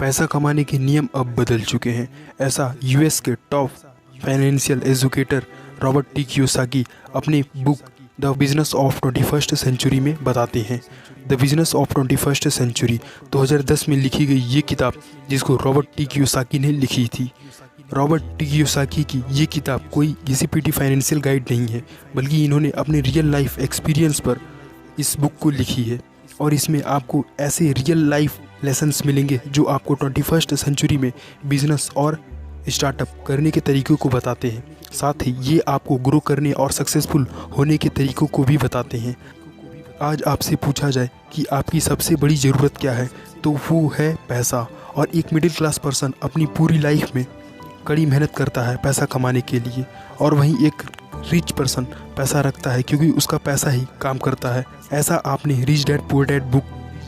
पैसा कमाने के नियम अब बदल चुके हैं। ऐसा यूएस के top financial educator Robert T Kiyosaki अपनी book the business of 21st century में बताते हैं। The business of 21st century 2010 में लिखी गई ये किताब, जिसको रॉबर्ट टी कियोसाकी ने लिखी थी। रॉबर्ट टी कियोसाकी की ये किताब कोई घिसी-पिटी फाइनेंशियल गाइड नहीं है, बल्कि इन्होंने अपने रियल लाइफ एक्सपीरियंस पर इस बुक को लिखी है। और इसमें आपको ऐसे रियल लाइफ लेसन्स मिलेंगे जो आपको 21st सेंचुरी में बिजनेस और स्टार्टअप करने के तरीक़ों को बताते हैं। साथ ही ये आपको ग्रो करने और सक्सेसफुल होने के तरीक़ों को भी बताते हैं। आज आपसे पूछा जाए कि आपकी सबसे बड़ी ज़रूरत क्या है, तो वो है पैसा। और एक मिडिल क्लास पर्सन अपनी पूरी लाइफ में कड़ी मेहनत करता है पैसा कमाने के लिए, और वहीं एक रिच पर्सन पैसा रखता है क्योंकि उसका पैसा ही काम करता है। ऐसा आपने rich dad poor dad book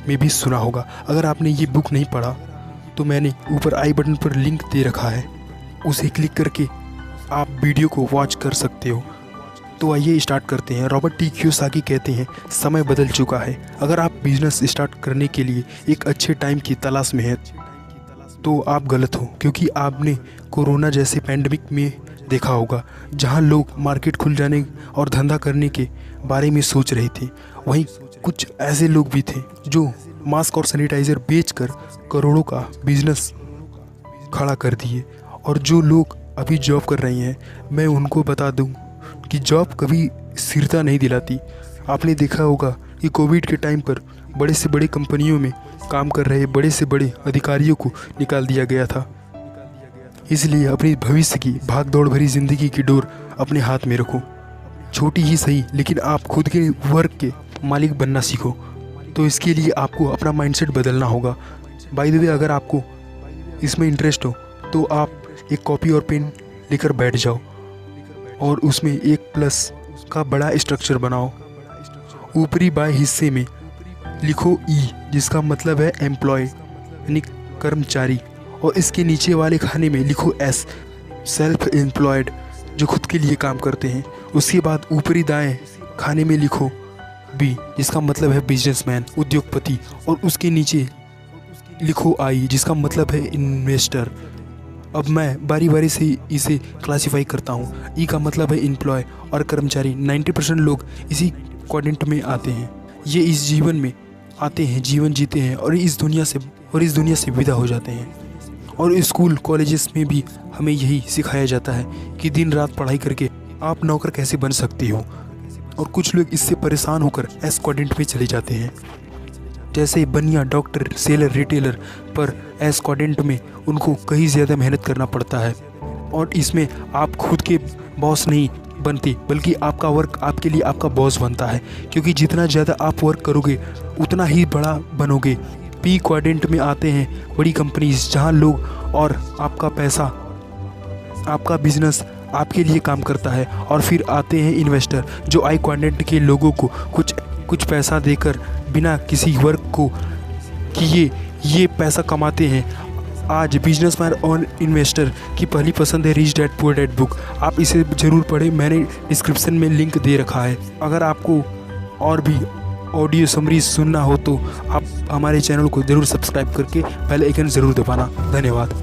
में भी सुना होगा। अगर आपने ये बुक नहीं पढ़ा तो मैंने ऊपर आई बटन पर लिंक दे रखा है, उसे क्लिक करके आप वीडियो को वॉच कर सकते हो। तो आइए स्टार्ट करते हैं। रॉबर्ट टी कियोसाकी कहते हैं, समय बदल चुका है। अगर आप बिजनेस स्टार्ट करने के लिए एक अच्छे टाइम की तलाश में हैं तो आप गलत हो, क्योंकि आपने कोरोना जैसे पैंडमिक में देखा होगा जहां लोग मार्केट खुल जाने और धंधा करने के बारे में सोच रहे थे। वहीं कुछ ऐसे लोग भी थे जो मास्क और सैनिटाइज़र बेचकर करोड़ों का बिजनेस खड़ा कर दिए। और जो लोग अभी जॉब कर रहे हैं, मैं उनको बता दूं कि जॉब कभी स्थिरता नहीं दिलाती। आपने देखा होगा कि कोविड के टाइम पर बड़े से बड़े कंपनियों में काम कर रहे बड़े से बड़े अधिकारियों को निकाल दिया गया था। इसलिए अपने भविष्य की भाग दौड़ भरी ज़िंदगी की डोर अपने हाथ में रखो। छोटी ही सही, लेकिन आप खुद के वर्क के मालिक बनना सीखो। तो इसके लिए आपको अपना माइंडसेट बदलना होगा। बाय द वे, अगर आपको इसमें इंटरेस्ट हो तो आप एक कॉपी और पेन लेकर बैठ जाओ और उसमें एक प्लस का बड़ा स्ट्रक्चर बनाओ। ऊपरी बाएं हिस्से में लिखो ई, जिसका मतलब है एम्प्लॉय यानी कर्मचारी, और इसके नीचे वाले खाने में लिखो एस, सेल्फ एम्प्लॉयड, जो खुद के लिए काम करते हैं। उसके बाद ऊपरी दाएं खाने में लिखो बी, जिसका मतलब है बिजनेसमैन, उद्योगपति, और उसके नीचे लिखो आई, जिसका मतलब है इन्वेस्टर। अब मैं बारी बारी से इसे क्लासीफाई करता हूँ। ई का मतलब है एम्प्लॉय और कर्मचारी। 90% लोग इसी क्वाड्रेंट में आते हैं। ये इस जीवन में आते हैं, जीवन जीते हैं और इस दुनिया से विदा हो जाते हैं। और स्कूल कॉलेजेस में भी हमें यही सिखाया जाता है कि दिन रात पढ़ाई करके आप नौकर कैसे बन सकते हो। और कुछ लोग इससे परेशान होकर एस क्वाड्रेंट में चले जाते हैं, जैसे बनिया, डॉक्टर, सेलर, रिटेलर। पर एस क्वाड्रेंट में उनको कहीं ज़्यादा मेहनत करना पड़ता है। और इसमें आप खुद के बॉस नहीं बनते, बल्कि आपका वर्क आपके लिए आपका बॉस बनता है, क्योंकि जितना ज़्यादा आप वर्क करोगे उतना ही बड़ा बनोगे। पी क्वाड्रेंट में आते हैं बड़ी कंपनीज, जहां लोग और आपका पैसा, आपका बिजनेस आपके लिए काम करता है। और फिर आते हैं इन्वेस्टर, जो आई क्वाड्रेंट के लोगों को कुछ पैसा देकर बिना किसी वर्क को किए ये पैसा कमाते हैं। आज बिजनेसमैन और इन्वेस्टर की पहली पसंद है rich dad poor dad book. आप इसे ज़रूर पढ़ें, मैंने डिस्क्रिप्शन में लिंक दे रखा है। अगर आपको और भी ऑडियो समरी सुनना हो तो आप हमारे चैनल को ज़रूर सब्सक्राइब करके बेल आइकन ज़रूर दबाना। धन्यवाद।